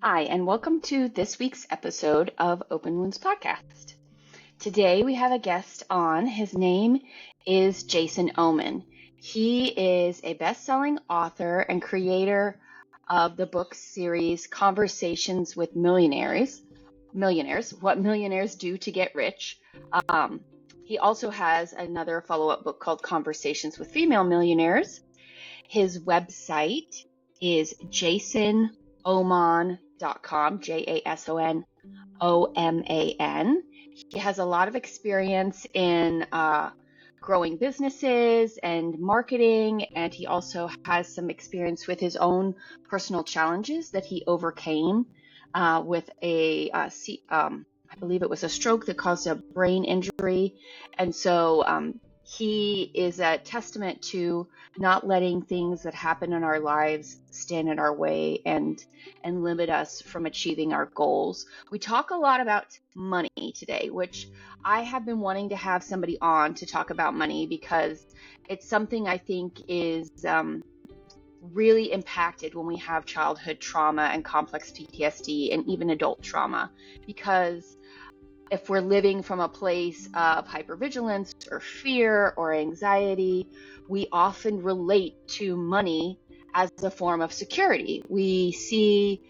Hi, and welcome to this week's episode of Open Wounds Podcast. Today we have a guest on. His name is Jason Oman. He is a best-selling author and creator of the book series Conversations with Millionaires, What Millionaires Do to Get Rich. He also has another follow-up book called Conversations with Female Millionaires. His website is jasonoman.com, JASONOMAN. He has a lot of experience in growing businesses and marketing, and he also has some experience with his own personal challenges that he overcame with I believe it was a stroke that caused a brain injury. And so he is a testament to not letting things that happen in our lives stand in our way and limit us from achieving our goals. We talk a lot about money today, which I have been wanting to have somebody on to talk about money because it's something I think is really impacted when we have childhood trauma and complex PTSD and even adult trauma, because if we're living from a place of hypervigilance or fear or anxiety, we often relate to money as a form of security. We see,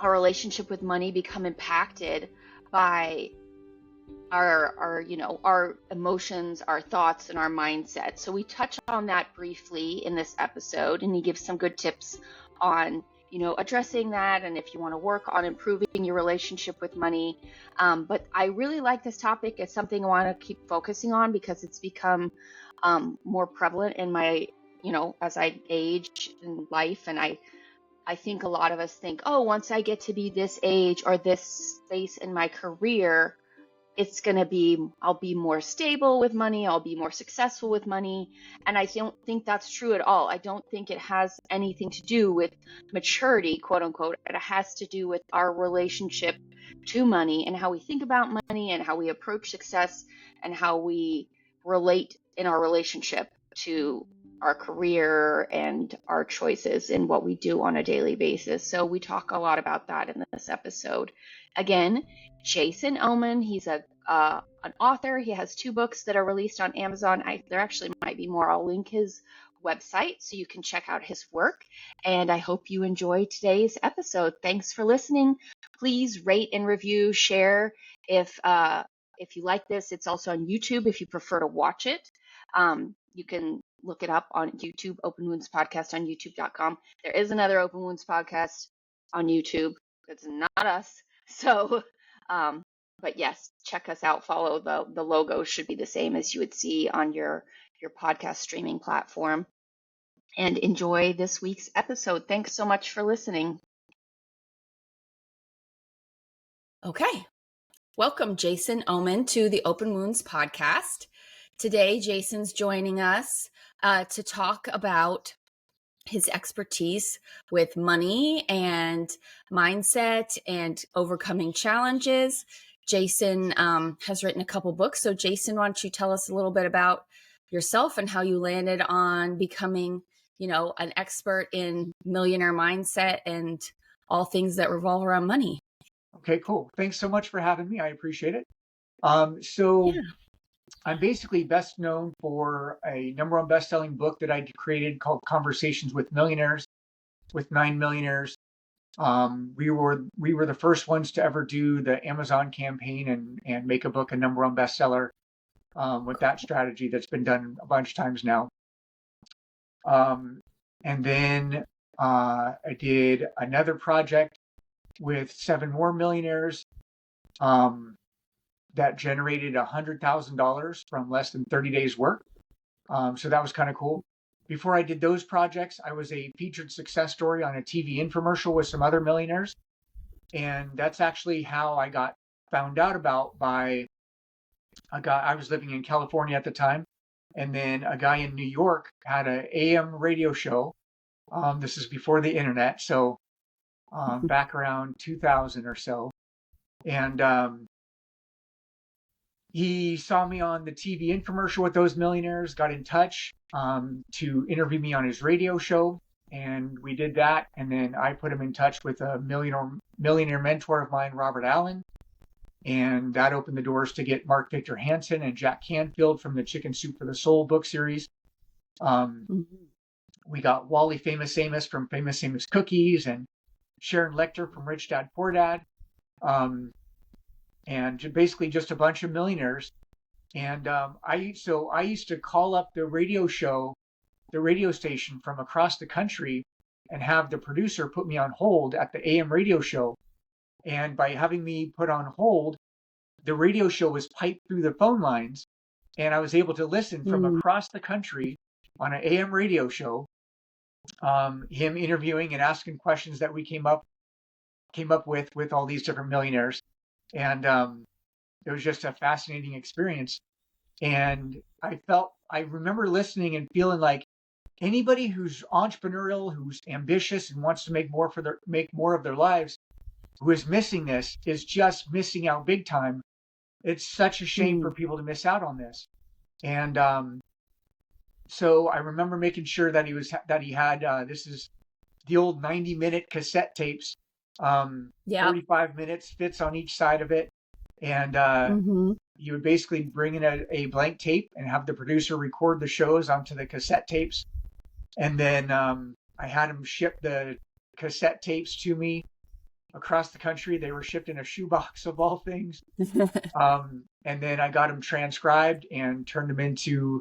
our relationship with money become impacted by our emotions, our thoughts, and our mindset. So we touch on that briefly in this episode, and he gives some good tips on addressing that, and if you want to work on improving your relationship with money. But I really like this topic. It's something I want to keep focusing on because it's become more prevalent in my, as I age in life. And I think a lot of us think, oh, once I get to be this age or this space in my career, I'll be more stable with money, I'll be more successful with money. And I don't think that's true at all. I don't think it has anything to do with maturity, quote unquote. It has to do with our relationship to money and how we think about money and how we approach success and how we relate in our relationship to our career and our choices and what we do on a daily basis. So we talk a lot about that in this episode. Again, Jason Oman, he's an author. He has 2 books that are released on Amazon. There actually might be more. I'll link his website so you can check out his work. And I hope you enjoy today's episode. Thanks for listening. Please rate and review, share if you like this. It's also on YouTube if you prefer to watch it. You can look it up on YouTube, Open Wounds Podcast on youtube.com. There is another Open Wounds Podcast on YouTube. It's not us. So, but yes, check us out. Follow the logo should be the same as you would see on your podcast streaming platform. And enjoy this week's episode. Thanks so much for listening. Okay. Welcome, Jason Oman, to the Open Wounds Podcast. Today, Jason's joining us to talk about his expertise with money and mindset and overcoming challenges. Jason has written a couple books. So Jason, why don't you tell us a little bit about yourself and how you landed on becoming, an expert in millionaire mindset and all things that revolve around money. Okay, cool. Thanks so much for having me. I appreciate it. I'm basically best known for a #1 best-selling book that I created called Conversations with Millionaires, with 9 millionaires. We were the first ones to ever do the Amazon campaign and make a book a #1 bestseller with that strategy that's been done a bunch of times now. And then I did another project with 7 more millionaires that generated $100,000 from less than 30 days work. So that was kind of cool. Before I did those projects, I was a featured success story on a TV infomercial with some other millionaires. And that's actually how I got found out about by a guy. I was living in California at the time. And then a guy in New York had an AM radio show. This is before the internet. So back around 2000 or so. And he saw me on the TV infomercial with those millionaires, got in touch to interview me on his radio show. and we did that. And then I put him in touch with a millionaire mentor of mine, Robert Allen. And that opened the doors to get Mark Victor Hansen and Jack Canfield from the Chicken Soup for the Soul book series. We got Wally Famous Amos from Famous Amos Cookies and Sharon Lecter from Rich Dad Poor Dad. And basically just a bunch of millionaires. And I used to call up the radio station from across the country and have the producer put me on hold at the AM radio show. And by having me put on hold, the radio show was piped through the phone lines, and I was able to listen from across the country on an AM radio show, him interviewing and asking questions that we came up with all these different millionaires. And it was just a fascinating experience. And I remember listening and feeling like anybody who's entrepreneurial, who's ambitious and wants to make more of their lives, who is missing this is just missing out big time. It's such a shame for people to miss out on this. And so I remember making sure that he had this is the old 90-minute cassette tapes. 45 minutes fits on each side of it. And you would basically bring in a blank tape and have the producer record the shows onto the cassette tapes. And then I had him ship the cassette tapes to me across the country. They were shipped in a shoebox of all things. And then I got them transcribed and turned them into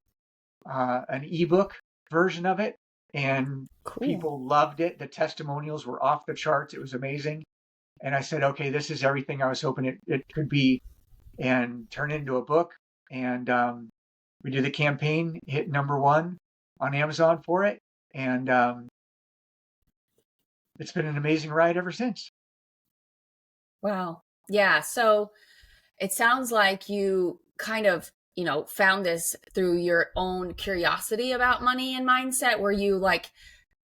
an ebook version of it. And people loved it. The testimonials were off the charts. It was amazing. And I said, okay, this is everything I was hoping it could be, and turn it into a book. And we did the campaign, hit #1 on Amazon for it. And it's been an amazing ride ever since. Wow. Yeah. So it sounds like you kind of, found this through your own curiosity about money and mindset. Were you like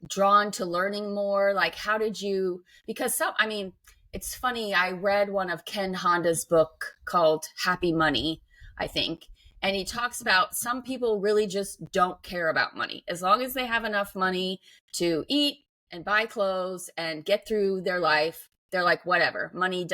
drawn to learning more? Like, how did you, because it's funny. I read one of Ken Honda's book called Happy Money, I think. And he talks about some people really just don't care about money. As long as they have enough money to eat and buy clothes and get through their life, they're like, whatever, money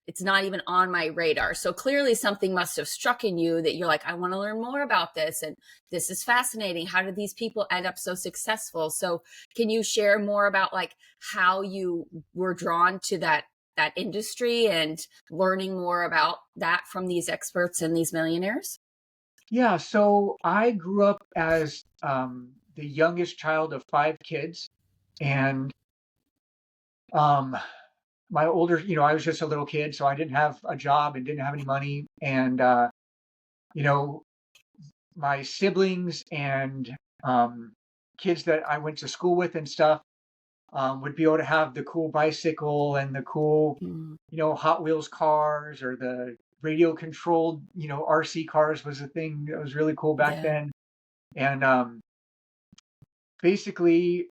it's not even on my radar. So clearly something must have struck in you that you're like, I want to learn more about this. And this is fascinating. How did these people end up so successful? So can you share more about like how you were drawn to that industry and learning more about that from these experts and these millionaires? Yeah. So I grew up as the youngest child of 5 kids. And my older, I was just a little kid, so I didn't have a job and didn't have any money. And, my siblings and kids that I went to school with and stuff would be able to have the cool bicycle and the cool, Hot Wheels cars, or the radio controlled, RC cars was a thing that was really cool back then. And basically,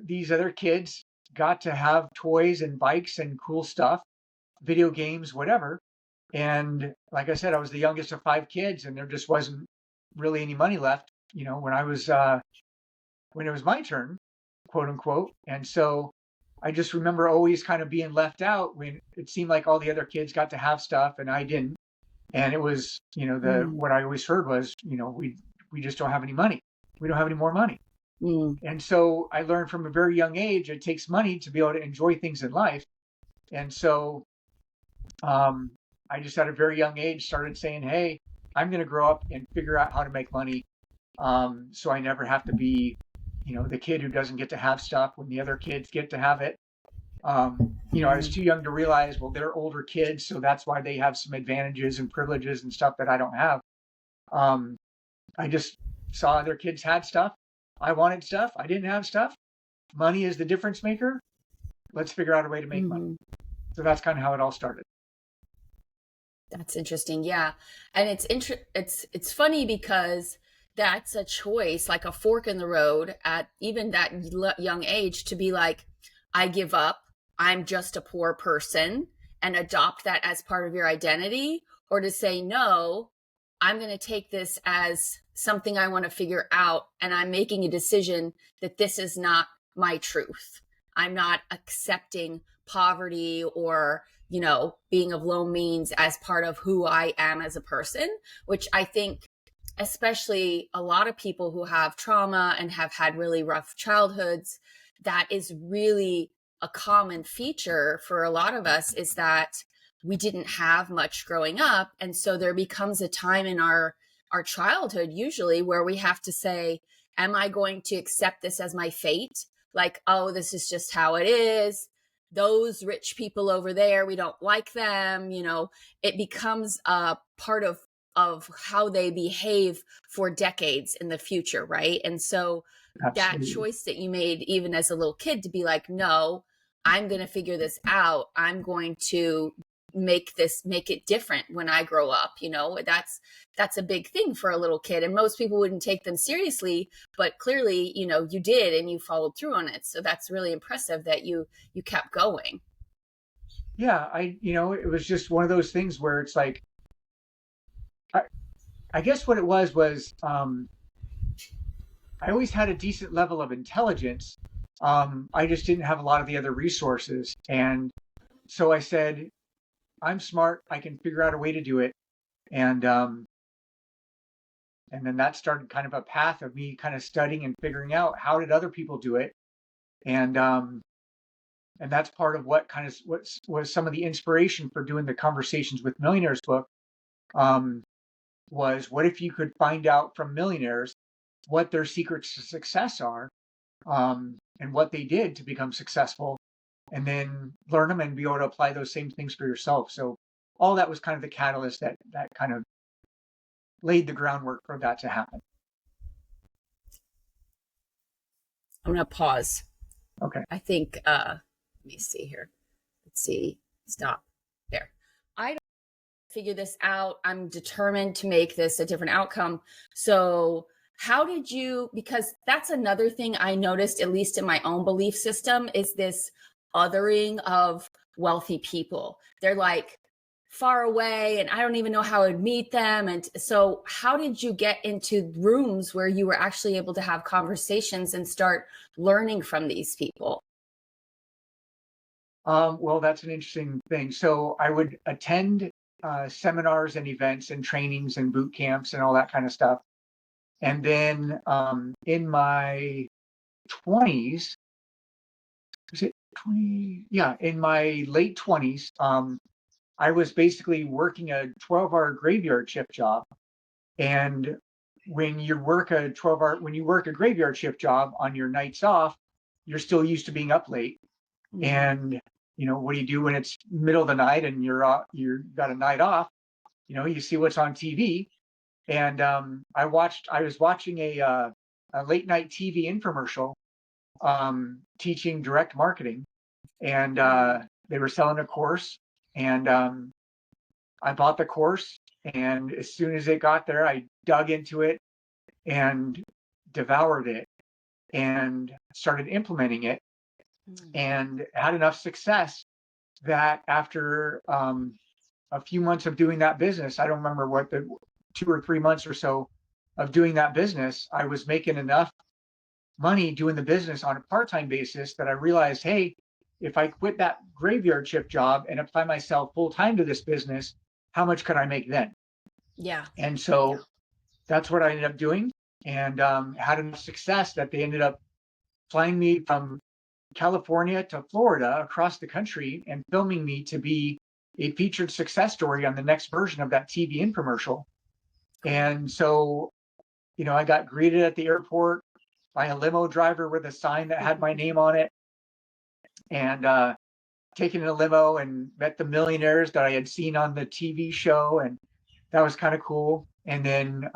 these other kids got to have toys and bikes and cool stuff, video games, whatever. And like I said, I was the youngest of 5 kids, and there just wasn't really any money left, when it was my turn, quote unquote. And so I just remember always kind of being left out when it seemed like all the other kids got to have stuff and I didn't. And it was, what I always heard was, we just don't have any money. We don't have any more money. And so I learned from a very young age, it takes money to be able to enjoy things in life. And so I just at a very young age started saying, hey, I'm going to grow up and figure out how to make money, so I never have to be, the kid who doesn't get to have stuff when the other kids get to have it. I was too young to realize, well, they're older kids, so that's why they have some advantages and privileges and stuff that I don't have. I just saw other kids had stuff. I wanted stuff. I didn't have stuff. Money is the difference maker. Let's figure out a way to make money. So that's kind of how it all started. That's interesting. Yeah. And it's funny because that's a choice, like a fork in the road at even that young age, to be like, I give up. I'm just a poor person, and adopt that as part of your identity, or to say, no, I'm going to take this as something I want to figure out, and I'm making a decision that this is not my truth. I'm not accepting poverty or, being of low means as part of who I am as a person, which I think especially a lot of people who have trauma and have had really rough childhoods, that is really a common feature for a lot of us, is that we didn't have much growing up. And so there becomes a time in our childhood usually where we have to say, am I going to accept this as my fate? Like, oh, this is just how it is. Those rich people over there, we don't like them. It becomes a part of how they behave for decades in the future, right? And so that Absolutely. choice that you made even as a little kid to be like, no, I'm going to figure this out. I'm going to make it different when I grow up. That's a big thing for a little kid, and most people wouldn't take them seriously, but clearly, you did, and you followed through on it. So that's really impressive that you kept going. Yeah. It was just one of those things where it's like, I guess what it was, I always had a decent level of intelligence. I just didn't have a lot of the other resources. And so I said, I'm smart. I can figure out a way to do it. And then that started kind of a path of me kind of studying and figuring out how did other people do it. And that's part of what was some of the inspiration for doing the Conversations with Millionaires book. Was what if you could find out from millionaires what their secrets to success are, and what they did to become successful, and then learn them and be able to apply those same things for yourself. So all that was kind of the catalyst that kind of laid the groundwork for that to happen. I'm going to pause. Okay. I think, let me see here. Let's see. Stop. There. I don't figure this out. I'm determined to make this a different outcome. So how did you, because that's another thing I noticed, at least in my own belief system, is this othering of wealthy people. They're like far away and I don't even know how I'd meet them. And so how did you get into rooms where you were actually able to have conversations and start learning from these people? Well, that's an interesting thing. So I would attend seminars and events and trainings and boot camps and all that kind of stuff. And then in my 20s, was it 20? Yeah, in my late 20s, I was basically working a 12-hour graveyard shift job. And when you work a graveyard shift job on your nights off, you're still used to being up late. Mm-hmm. And what do you do when it's middle of the night and you've got a night off? You see what's on TV. And I was watching a late night TV infomercial teaching direct marketing, and they were selling a course, and I bought the course, and as soon as it got there, I dug into it and devoured it and started implementing it, and had enough success that after a few months of doing that business, I don't remember what 2 or 3 months or so of doing that business, I was making enough money doing the business on a part-time basis that I realized, hey, if I quit that graveyard shift job and apply myself full-time to this business, how much could I make then? Yeah. And so that's what I ended up doing, and had enough success that they ended up flying me from California to Florida across the country and filming me to be a featured success story on the next version of that TV infomercial. And so, I got greeted at the airport by a limo driver with a sign that had my name on it, and taken in a limo and met the millionaires that I had seen on the TV show. And that was kind of cool. And then,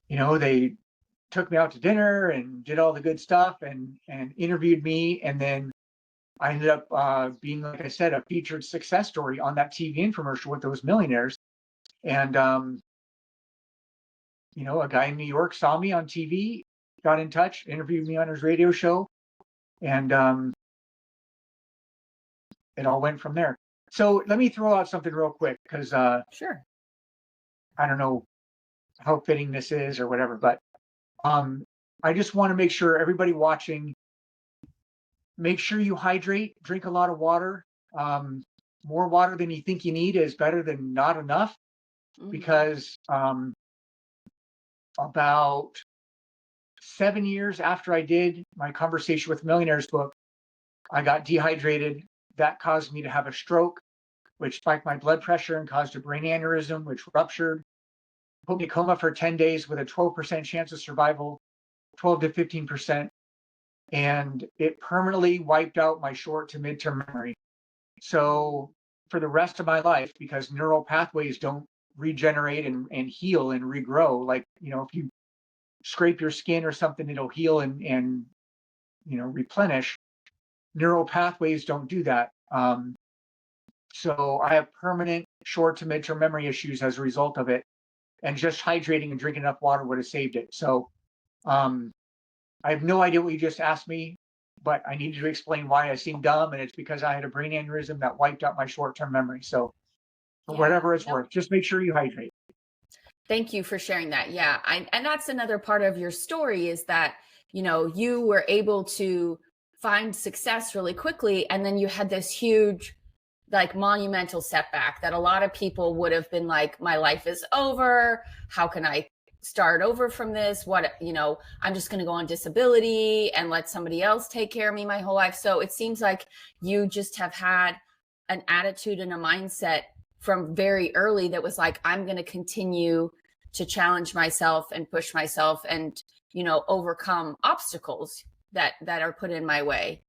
they took me out to dinner and did all the good stuff and interviewed me. And then I ended up being, like I said, a featured success story on that TV infomercial with those millionaires. And, a guy in New York saw me on TV, got in touch, interviewed me on his radio show, and it all went from there. So let me throw out something real quick, because Sure. I don't know how fitting this is or whatever, but I just want to make sure everybody watching make sure you hydrate, drink a lot of water. More water than you think you need is better than not enough, because about 7 years after I did my Conversation with Millionaires book, I got dehydrated. That caused me to have a stroke, which spiked my blood pressure and caused a brain aneurysm, which ruptured, put me in coma for 10 days with a 12% chance of survival, 12 to 15%. And it permanently wiped out my short to midterm memory. So for the rest of my life, because neural pathways don't regenerate and heal and regrow, like, if you scrape your skin or something, it'll heal and replenish. Neural pathways don't do that. So I have permanent short to midterm memory issues as a result of it. And just hydrating and drinking enough water would have saved it. So I have no idea what you just asked me, but I needed to explain why I seem dumb. And it's because I had a brain aneurysm that wiped out my short-term mememory. So for whatever it's worth, just make sure you hydrate. Thank you for sharing that. Yeah. And that's another part of your story, is that, you were able to find success really quickly. And then you had this huge, like, monumental setback that a lot of people would have been like, my life is over. How can I start over from this? I'm just going to go on disability and let somebody else take care of me my whole life. So it seems like you just have had an attitude and a mindset from very early that was like, I'm going to continue to challenge myself and push myself and, overcome obstacles that are put in my way,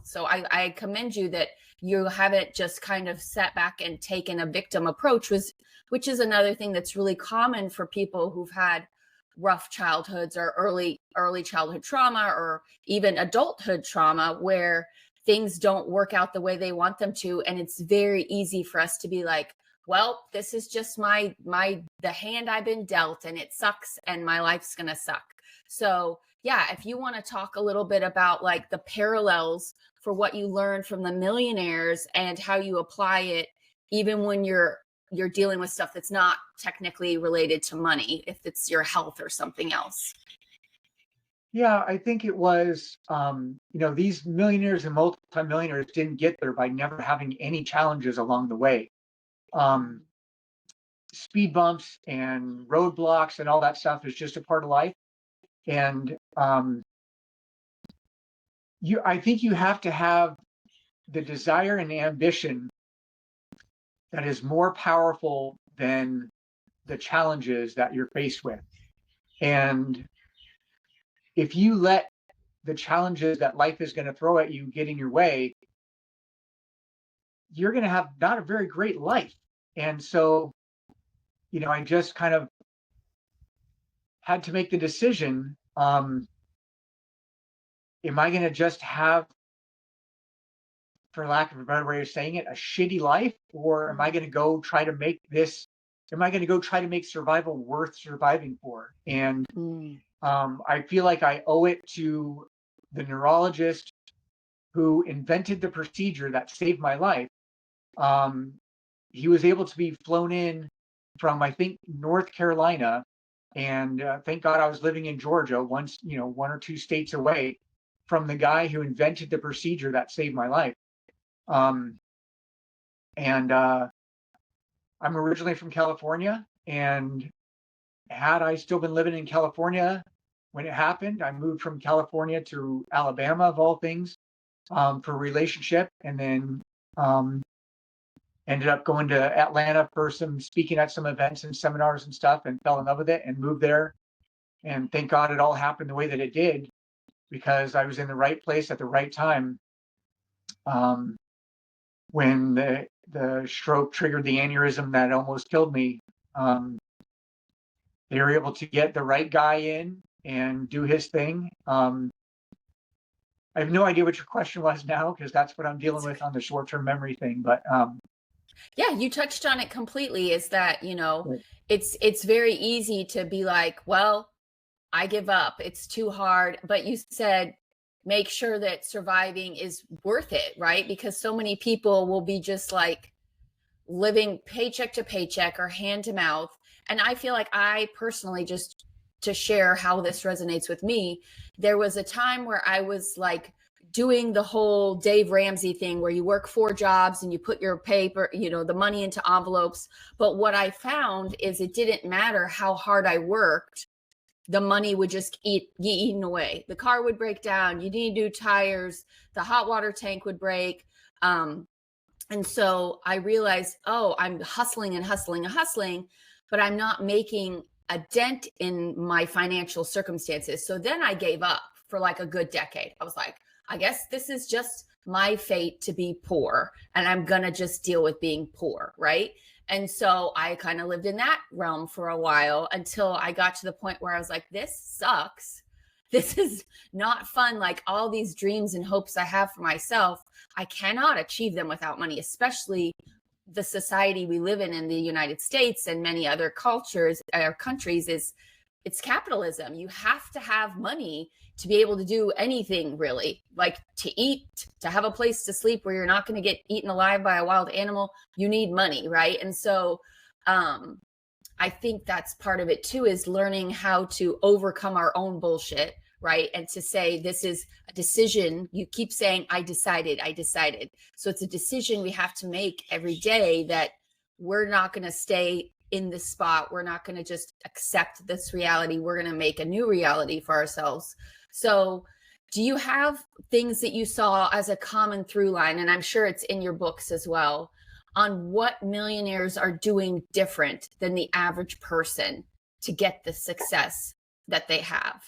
So I commend you that you haven't just kind of sat back and taken a victim approach, which is another thing that's really common for people who've had rough childhoods or early childhood trauma, or even adulthood trauma, where things don't work out the way they want them to. And it's very easy for us to be like, well, this is just the hand I've been dealt, and it sucks, and my life's going to suck. So yeah, if you want to talk a little bit about like the parallels for what you learned from the millionaires and how you apply it, even when you're dealing with stuff that's not technically related to money, if it's your health or something else. Yeah, I think it was, these millionaires and multimillionaires didn't get there by never having any challenges along the way. Speed bumps and roadblocks and all that stuff is just a part of life. And I think you have to have the desire and ambition that is more powerful than the challenges that you're faced with. And if you let the challenges that life is going to throw at you get in your way, you're going to have not a very great life. And so, I just kind of had to make the decision, am I going to just have, for lack of a better way of saying it, a shitty life? Or am I going to go try to make survival worth surviving for? And I feel like I owe it to the neurologist who invented the procedure that saved my life. He was able to be flown in from, I think, North Carolina. And thank God I was living in Georgia, one or two states away from the guy who invented the procedure that saved my life. I'm originally from California, and had I still been living in California when it happened, I moved from California to Alabama, of all things, for a relationship, and then ended up going to Atlanta for speaking at some events and seminars and stuff, and fell in love with it and moved there. And thank God it all happened the way that it did, because I was in the right place at the right time. When the stroke triggered the aneurysm that almost killed me, they were able to get the right guy in and do his thing. I have no idea what your question was now, because that's what I'm dealing with on the short-term memory thing. But yeah, you touched on it completely, is that, it's very easy to be like, well, I give up, it's too hard. But you said, make sure that surviving is worth it, right? Because so many people will be just like living paycheck to paycheck or hand to mouth. And I feel like I personally, just to share how this resonates with me, there was a time where I was like doing the whole Dave Ramsey thing where you work 4 jobs and you put your paper, the money into envelopes. But what I found is it didn't matter how hard I worked. The money would just get eaten away. The car would break down. You need new tires. The hot water tank would break. And so I realized, I'm hustling and hustling and hustling, but I'm not making a dent in my financial circumstances. So then I gave up for like a good decade. I was like, I guess this is just my fate to be poor, and I'm going to just deal with being poor, right? And so I kind of lived in that realm for a while until I got to the point where I was like, this sucks. This is not fun. Like all these dreams and hopes I have for myself, I cannot achieve them without money, especially the society we live in the United States and many other cultures or countries it's capitalism. You have to have money to be able to do anything, really, like to eat, to have a place to sleep where you're not going to get eaten alive by a wild animal. You need money, right? And so I think that's part of it too, is learning how to overcome our own bullshit, right? And to say, this is a decision. You keep saying, I decided. So it's a decision we have to make every day that we're not going to stay in this spot. We're not going to just accept this reality. We're going to make a new reality for ourselves. So do you have things that you saw as a common through line, and I'm sure it's in your books as well, on what millionaires are doing different than the average person to get the success that they have?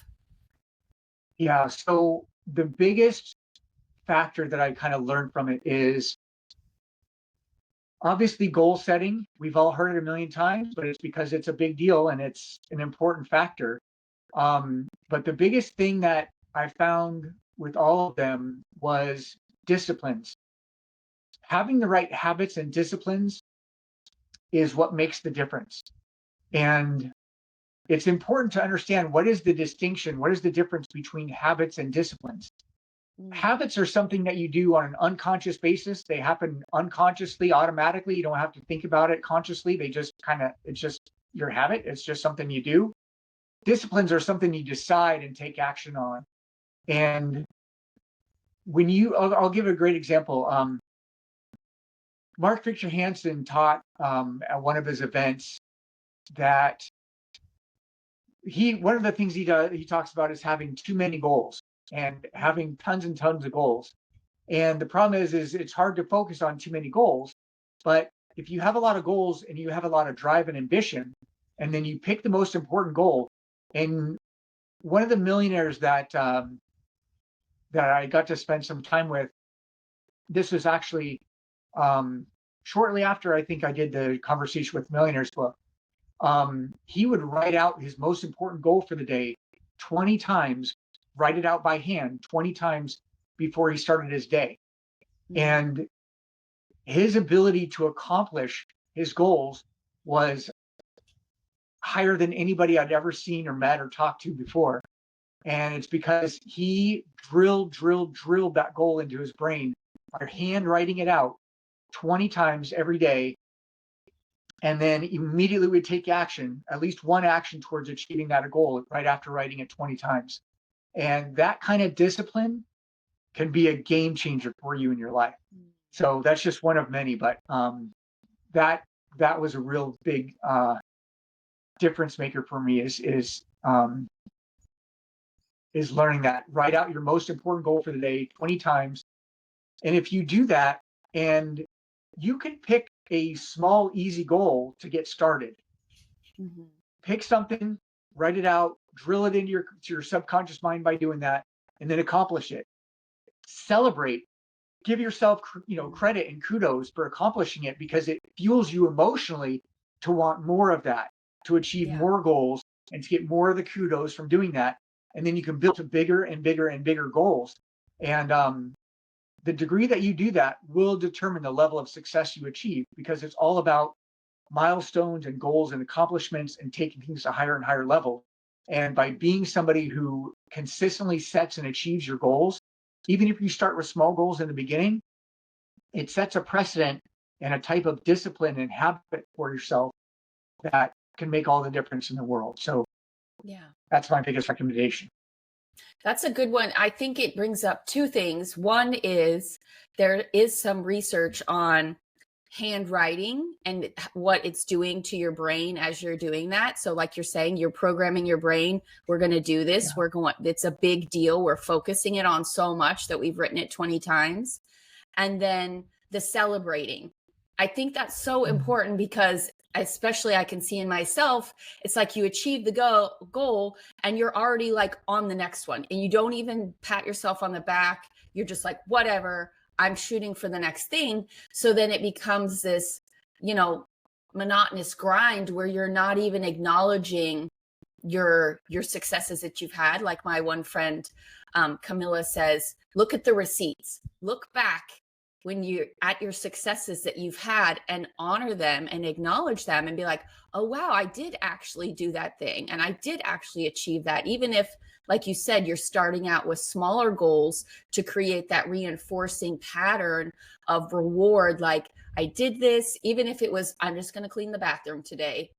Yeah. So the biggest factor that I kind of learned from it is obviously goal setting. We've all heard it a million times, but it's because it's a big deal and it's an important factor. But the biggest thing that I found with all of them was disciplines. Having the right habits and disciplines is what makes the difference. And it's important to understand, what is the distinction, what is the difference between habits and disciplines. Habits are something that you do on an unconscious basis. They happen unconsciously, automatically. You don't have to think about it consciously. They just it's just your habit. It's just something you do. Disciplines are something you decide and take action on. And when I'll give a great example. Mark Victor Hansen taught at one of his events that one of the things he talks about is having too many goals and having tons and tons of goals. And the problem is it's hard to focus on too many goals. But if you have a lot of goals and you have a lot of drive and ambition, and then you pick the most important goal, and one of the millionaires that I got to spend some time with, this was actually shortly after I think I did the Conversation with Millionaires book. He would write out his most important goal for the day 20 times, write it out by hand 20 times before he started his day. And his ability to accomplish his goals was higher than anybody I'd ever seen or met or talked to before. And it's because he drilled that goal into his brain by hand writing it out 20 times every day, and then immediately would take action, at least one action towards achieving that goal right after writing it 20 times. And that kind of discipline can be a game changer for you in your life. So that's just one of many, but that was a real big difference maker for me, is learning that. Write out your most important goal for the day 20 times. And if you do that, and you can pick a small, easy goal to get started. Pick something, write it out, drill it into your subconscious mind by doing that, and then accomplish it. Celebrate. Give yourself, credit and kudos for accomplishing it, because it fuels you emotionally to want more of that, to achieve more goals, and to get more of the kudos from doing that. And then you can build to bigger and bigger and bigger goals. And the degree that you do that will determine the level of success you achieve, because it's all about milestones and goals and accomplishments and taking things to higher and higher levels. And by being somebody who consistently sets and achieves your goals, even if you start with small goals in the beginning, it sets a precedent and a type of discipline and habit for yourself that can make all the difference in the world. So that's my biggest recommendation. That's a good one. I think it brings up two things. One is there is some research on handwriting and what it's doing to your brain as you're doing that. So like you're saying, you're programming your brain. We're going to do this. Yeah. It's a big deal. We're focusing it on so much that we've written it 20 times. And then the celebrating. I think that's so important because especially I can see in myself, it's like you achieve the goal and you're already like on the next one and you don't even pat yourself on the back. You're just like, whatever, I'm shooting for the next thing. So then it becomes this, monotonous grind where you're not even acknowledging your successes that you've had. Like my one friend, Camilla says, look at the receipts, look back when you're at your successes that you've had and honor them and acknowledge them and be like, oh, wow, I did actually do that thing. And I did actually achieve that. Even if, like you said, you're starting out with smaller goals to create that reinforcing pattern of reward. Like I did this, even if it was, I'm just going to clean the bathroom today.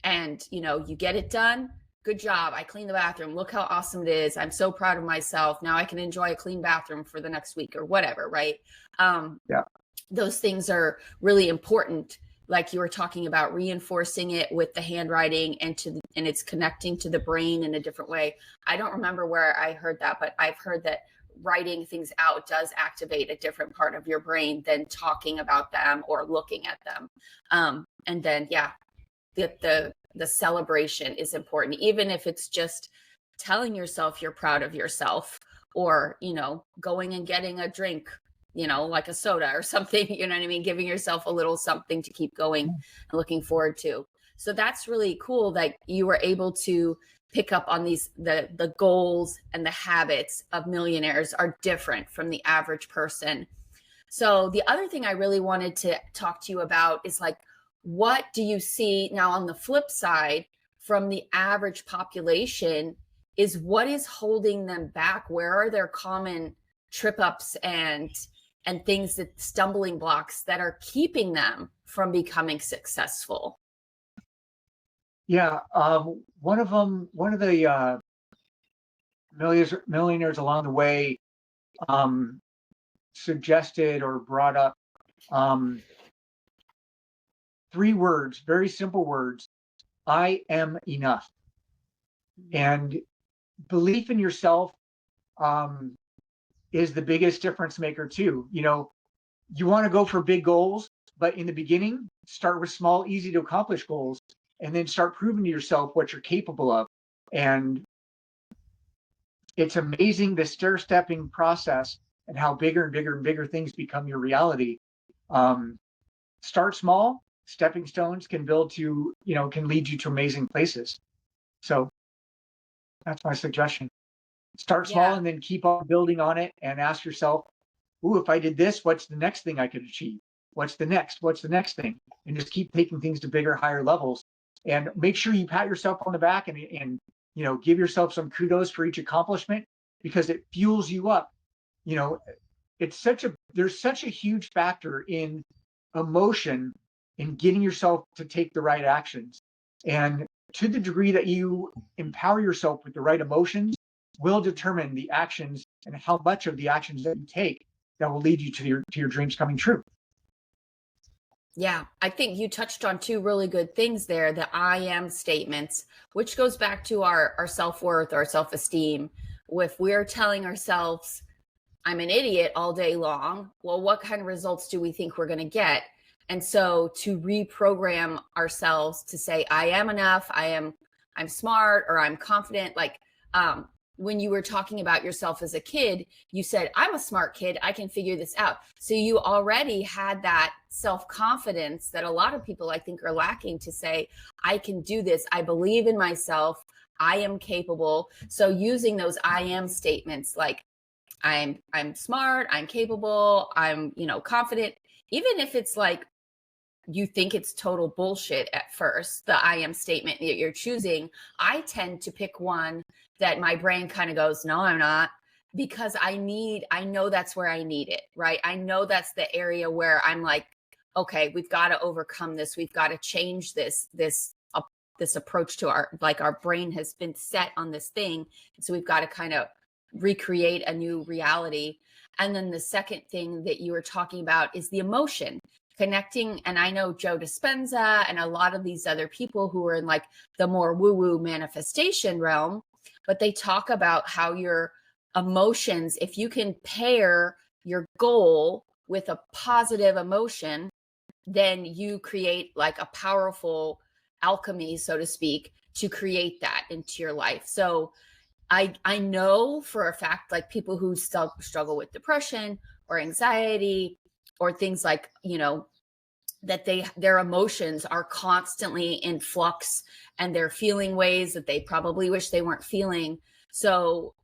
And, you get it done. Good job. I cleaned the bathroom. Look how awesome it is. I'm so proud of myself. Now I can enjoy a clean bathroom for the next week or whatever, right? Yeah. Those things are really important. Like you were talking about reinforcing it with the handwriting and it's connecting to the brain in a different way. I don't remember where I heard that, but I've heard that writing things out does activate a different part of your brain than talking about them or looking at them. And then, yeah, the celebration is important, even if it's just telling yourself you're proud of yourself or, going and getting a drink, like a soda or something, you know what I mean? Giving yourself a little something to keep going and looking forward to. So that's really cool that you were able to pick up on these, the goals and the habits of millionaires are different from the average person. So the other thing I really wanted to talk to you about is like, what do you see now on the flip side from the average population is what is holding them back? Where are their common trip ups and things that stumbling blocks that are keeping them from becoming successful? Yeah. One of the millionaires along the way suggested or brought up 3 words, very simple words. I am enough. And belief in yourself is the biggest difference maker too. You want to go for big goals, but in the beginning, start with small, easy to accomplish goals, and then start proving to yourself what you're capable of. And it's amazing the stair-stepping process and how bigger and bigger and bigger things become your reality. Start small. Stepping stones can can lead you to amazing places. So that's my suggestion. Start small and then keep on building on it and ask yourself, ooh, if I did this, what's the next thing I could achieve? What's the next thing? And just keep taking things to bigger, higher levels. And make sure you pat yourself on the back and give yourself some kudos for each accomplishment because it fuels you up. There's such a huge factor in emotion in getting yourself to take the right actions. And to the degree that you empower yourself with the right emotions will determine the actions and how much of the actions that you take that will lead you to your dreams coming true. Yeah, I think you touched on 2 really good things there, the I am statements, which goes back to our self-worth, our self-esteem. If we're telling ourselves, I'm an idiot all day long, well, what kind of results do we think we're going to get? And so to reprogram ourselves to say, I am enough, I'm smart, or I'm confident, like when you were talking about yourself as a kid, you said, I'm a smart kid, I can figure this out. So you already had that self-confidence that a lot of people I think are lacking to say, I can do this, I believe in myself, I am capable. So using those I am statements like I'm smart, I'm capable, I'm confident, even if it's like you think it's total bullshit at first, the I am statement that you're choosing, I tend to pick one that my brain kind of goes, no, I'm not, because I know that's where I need it, right? I know that's the area where I'm like, okay, we've got to overcome this. We've got to change this approach to our brain has been set on this thing. So we've got to kind of recreate a new reality. And then the second thing that you were talking about is the emotion connecting. And I know Joe Dispenza and a lot of these other people who are in like the more woo-woo manifestation realm, but they talk about how your emotions, if you can pair your goal with a positive emotion, then you create like a powerful alchemy, so to speak, to create that into your life. So I know for a fact, like people who still struggle with depression or anxiety or things like, that their emotions are constantly in flux and they're feeling ways that they probably wish they weren't feeling. So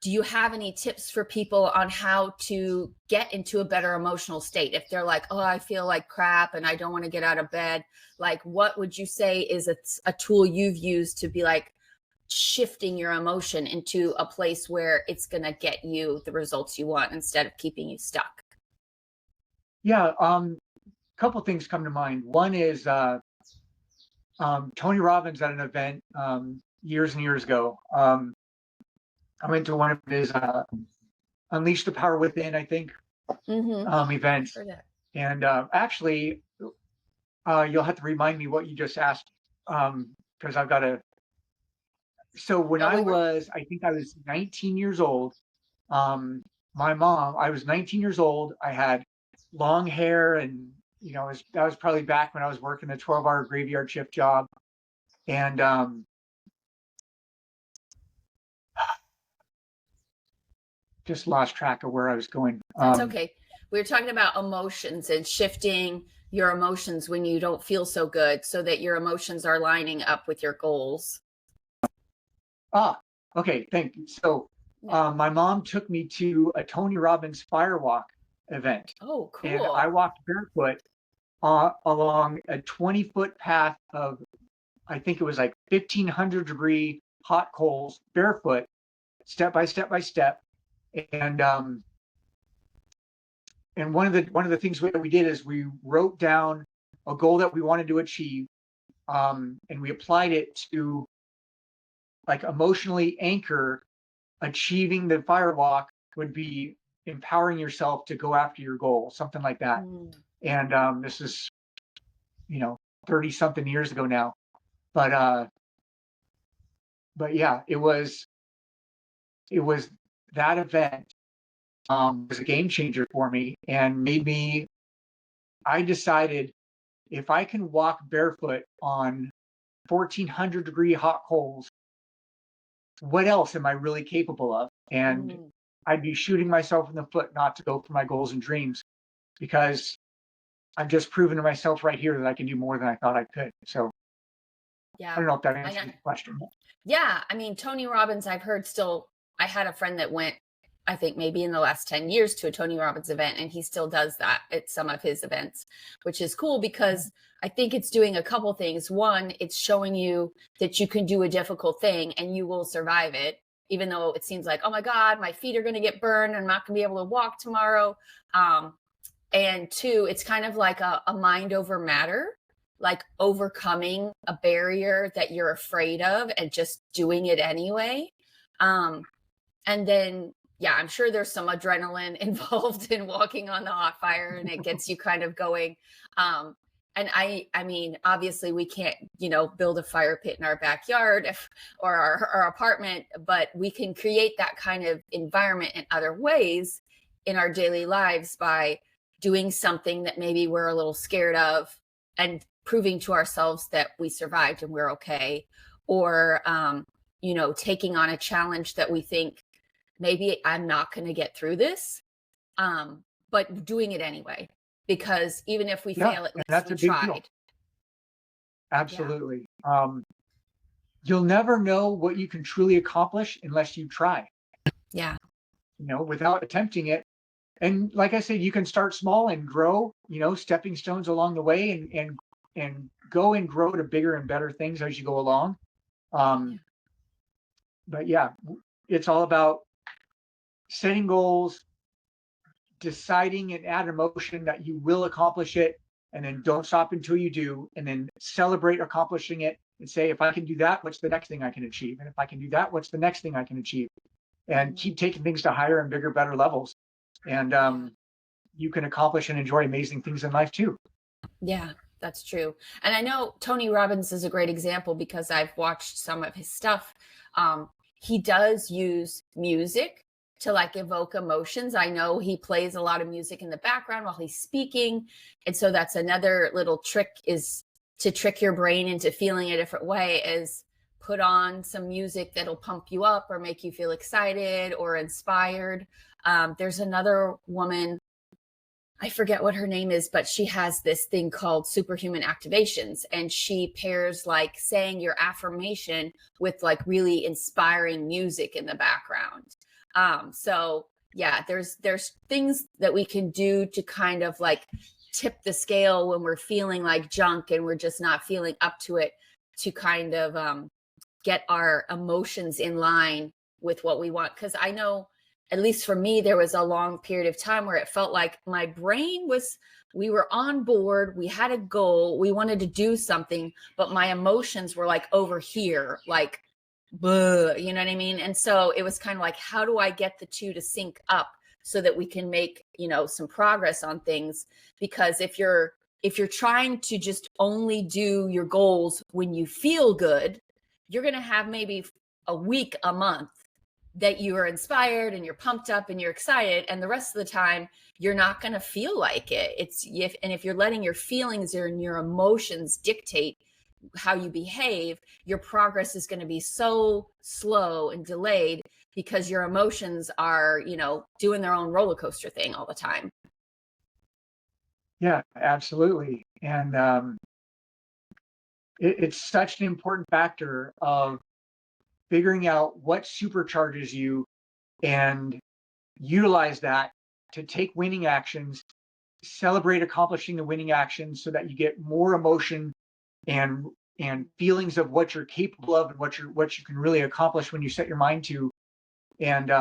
do you have any tips for people on how to get into a better emotional state? If they're like, oh, I feel like crap and I don't want to get out of bed, like what would you say is a tool you've used to be like shifting your emotion into a place where it's going to get you the results you want instead of keeping you stuck? Yeah. Couple things come to mind. One is Tony Robbins at an event years and years ago. I went to one of his Unleash the Power Within, I think, events. And actually, you'll have to remind me what you just asked, because I've got to. So when I think I was 19 years old, my mom, I was 19 years old. I had long hair and, that was probably back when I was working the 12-hour graveyard shift job. And just lost track of where I was going. That's okay. We were talking about emotions and shifting your emotions when you don't feel so good so that your emotions are lining up with your goals. Okay. Thank you. So my mom took me to a Tony Robbins firewalk event. Oh, cool. And I walked barefoot along a 20-foot path of, I think it was like 1,500-degree hot coals, barefoot, step by step by step. And one of the things that we did is we wrote down a goal that we wanted to achieve, and we applied it to like emotionally anchor achieving the firewalk would be empowering yourself to go after your goal, something like that. And this is 30 something years ago now, but yeah, it was that event was a game changer for me and I decided if I can walk barefoot on 1,400-degree hot coals, what else am I really capable of? And I'd be shooting myself in the foot not to go for my goals and dreams, because I've just proven to myself right here that I can do more than I thought I could. So yeah, I don't know if that answers your question. Yeah. I mean, Tony Robbins, I had a friend that went, I think maybe in the last 10 years to a Tony Robbins event, and he still does that at some of his events, which is cool because I think it's doing a couple things. One, it's showing you that you can do a difficult thing and you will survive it, even though it seems like, oh my God, my feet are going to get burned. I'm not going to be able to walk tomorrow. And two, it's kind of like a mind over matter, like overcoming a barrier that you're afraid of and just doing it anyway. And then, yeah, I'm sure there's some adrenaline involved in walking on the hot fire, and it gets you kind of going. And I mean, obviously we can't, build a fire pit in our backyard or our apartment, but we can create that kind of environment in other ways in our daily lives by doing something that maybe we're a little scared of and proving to ourselves that we survived and we're okay. Or, taking on a challenge that we think, maybe I'm not going to get through this, but doing it anyway, because even if we fail, at least we tried. Deal. Absolutely. Yeah. You'll never know what you can truly accomplish unless you try. Yeah. Without attempting it. And like I said, you can start small and grow, stepping stones along the way and go and grow to bigger and better things as you go along. But yeah, it's all about setting goals, deciding and add emotion that you will accomplish it, and then don't stop until you do, and then celebrate accomplishing it and say, if I can do that, what's the next thing I can achieve? And if I can do that, what's the next thing I can achieve? and keep taking things to higher and bigger, better levels. And you can accomplish and enjoy amazing things in life too. Yeah, that's true. And I know Tony Robbins is a great example because I've watched some of his stuff. He does use music to like evoke emotions. I know he plays a lot of music in the background while he's speaking. And so that's another little trick, is to trick your brain into feeling a different way, is put on some music that'll pump you up or make you feel excited or inspired. There's another woman, I forget what her name is, but she has this thing called superhuman activations, and she pairs like saying your affirmation with like really inspiring music in the background. So yeah, there's things that we can do to kind of like tip the scale when we're feeling like junk and we're just not feeling up to it, to kind of get our emotions in line with what we want. Because I know, at least for me, there was a long period of time where it felt like my brain was, we were on board, we had a goal, we wanted to do something, but my emotions were like over here, like, bleh, you know what I mean? And so it was kind of like, how do I get the two to sync up so that we can make, you know, some progress on things? Because if you're trying to just only do your goals when you feel good, you're going to have maybe a week, a month that you are inspired and you're pumped up and you're excited, and the rest of the time you're not going to feel like it. If you're letting your feelings and your emotions dictate how you behave, your progress is going to be so slow and delayed because your emotions are, you know, doing their own roller coaster thing all the time. Yeah, absolutely. And it's such an important factor of figuring out what supercharges you and utilize that to take winning actions, celebrate accomplishing the winning actions so that you get more emotion and feelings of what you're capable of and what you can really accomplish when you set your mind to. And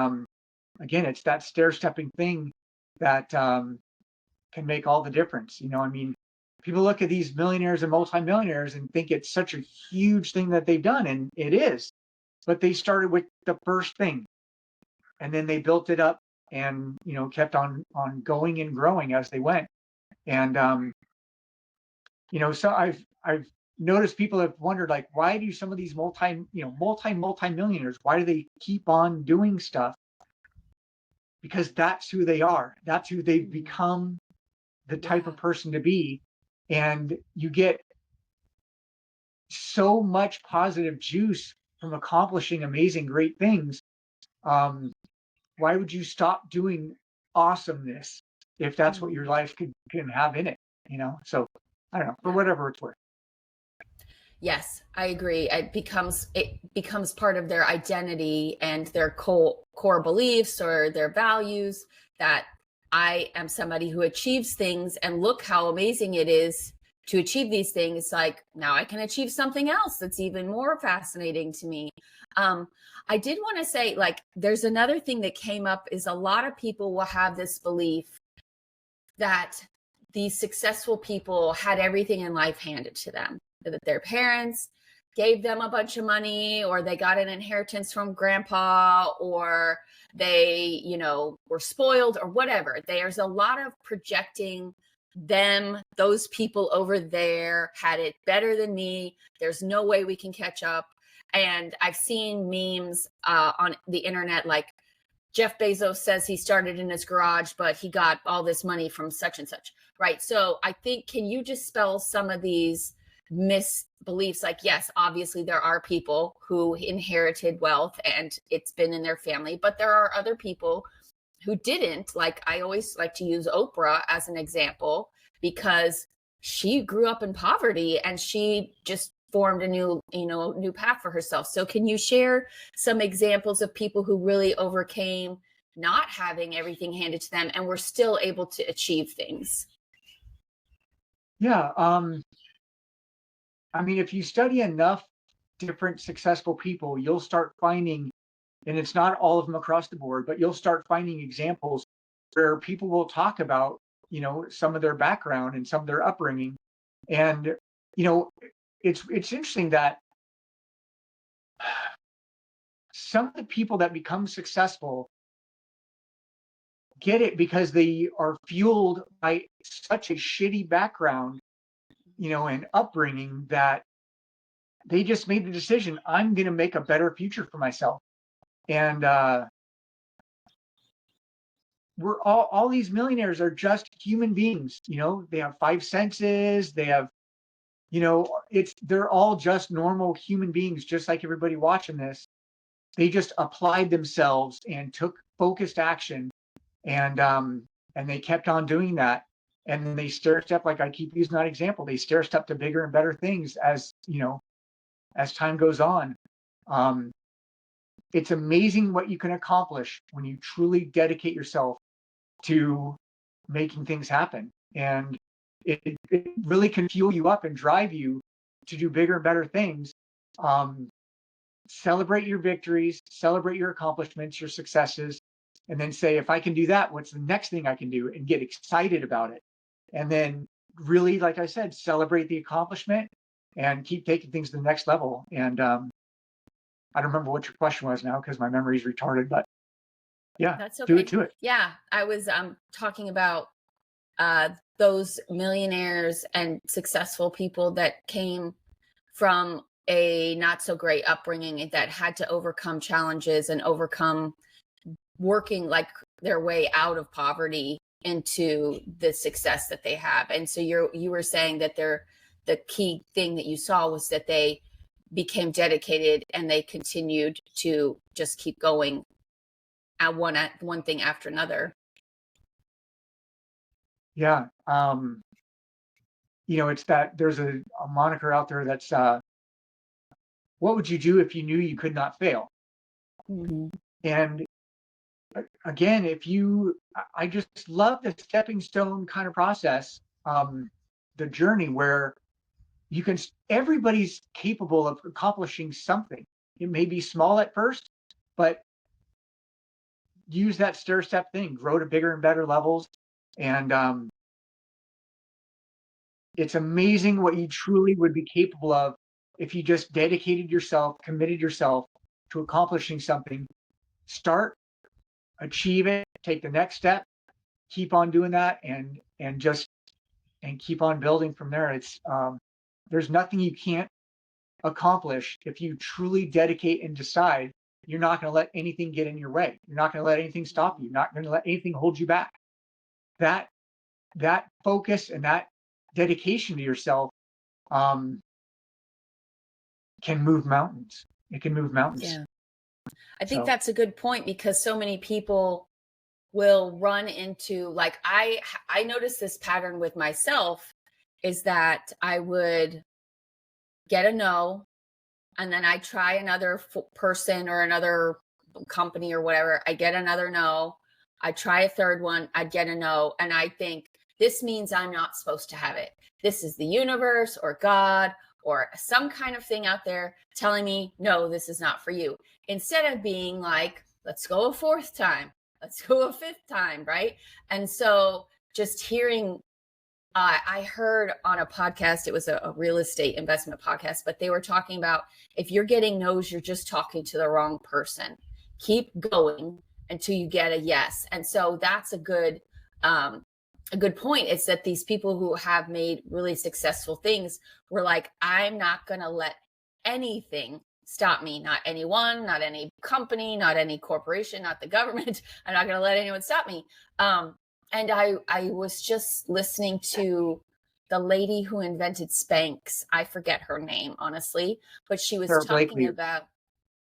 again, it's that stair-stepping thing that can make all the difference. You know, I mean, people look at these millionaires and multimillionaires and think it's such a huge thing that they've done, and it is. But they started with the first thing, and then they built it up, and you know, kept on going and growing as they went. And you know, so I've noticed people have wondered, like, why do some of these multimillionaires, why do they keep on doing stuff? Because that's who they are. That's who they've become, the type of person to be. And you get so much positive juice from accomplishing amazing, great things. Why would you stop doing awesomeness if that's what your life can have in it? You know, so I don't know, for whatever it's worth. Yes, I agree. It becomes part of their identity and their core beliefs or their values, that I am somebody who achieves things, and look how amazing it is to achieve these things. Like, now I can achieve something else that's even more fascinating to me. I did want to say, like, there's another thing that came up, is a lot of people will have this belief that these successful people had everything in life handed to them, that their parents gave them a bunch of money, or they got an inheritance from grandpa, or they, you know, were spoiled or whatever. There's a lot of projecting those people over there had it better than me. There's no way we can catch up. And I've seen memes on the internet, like, Jeff Bezos says he started in his garage, but he got all this money from such and such, right? So I think, can you dispel some of these misbeliefs? Like, yes, obviously there are people who inherited wealth and it's been in their family, but there are other people who didn't. Like, I always like to use Oprah as an example, because she grew up in poverty and she just formed a new path for herself. So can you share some examples of people who really overcame not having everything handed to them and were still able to achieve things? Yeah. I mean, if you study enough different successful people, you'll start finding, and it's not all of them across the board, but you'll start finding examples where people will talk about, you know, some of their background and some of their upbringing. And, you know, it's interesting that some of the people that become successful get it because they are fueled by such a shitty background, and upbringing, that they just made the decision, I'm going to make a better future for myself. And we're all these millionaires are just human beings. They have five senses. They have, they're all just normal human beings, just like everybody watching this. They just applied themselves and took focused action, and they kept on doing that. And then they stair step, like I keep using that example, they stair step to bigger and better things as time goes on. It's amazing what you can accomplish when you truly dedicate yourself to making things happen. And it really can fuel you up and drive you to do bigger and better things. Celebrate your victories, celebrate your accomplishments, your successes, and then say, if I can do that, what's the next thing I can do? And get excited about it. And then really, like I said, celebrate the accomplishment and keep taking things to the next level. And I don't remember what your question was now because my memory's retarded, but yeah, that's okay. do it to it. Yeah, I was talking about those millionaires and successful people that came from a not so great upbringing that had to overcome challenges and overcome working like their way out of poverty into the success that they have. And so you were saying that the key thing that you saw was that they became dedicated and they continued to just keep going at one thing after another. Yeah. It's that there's a moniker out there that's what would you do if you knew you could not fail? Mm-hmm. And again, I just love the stepping stone kind of process, the journey where everybody's capable of accomplishing something. It may be small at first, but use that stair step thing, grow to bigger and better levels. And it's amazing what you truly would be capable of if you just dedicated yourself, committed yourself to accomplishing something. Start, achieve it, take the next step, keep on doing that, and keep on building from there. It's there's nothing you can't accomplish if you truly dedicate and decide you're not going to let anything get in your way. You're not going to let anything stop you. You're not going to let anything hold you back. That focus and that dedication to yourself can move mountains. It can move mountains. Yeah. I think that's a good point, because so many people will run into, like, I noticed this pattern with myself, is that I would get a no, and then I try another person or another company or whatever. I get another no. I try a third one. I get a no. And I think this means I'm not supposed to have it. This is the universe or God or some kind of thing out there telling me, no, this is not for you. Instead of being like, let's go a fourth time. Let's go a fifth time. Right. And so just hearing, I heard on a podcast, it was a real estate investment podcast, but they were talking about, if you're getting no's, you're just talking to the wrong person. Keep going until you get a yes. And so that's a good point. It's that these people who have made really successful things were like, I'm not going to let anything stop me. Not anyone, not any company, not any corporation, not the government. I'm not going to let anyone stop me. And I was just listening to the lady who invented Spanx. I forget her name, honestly, but she was talking about,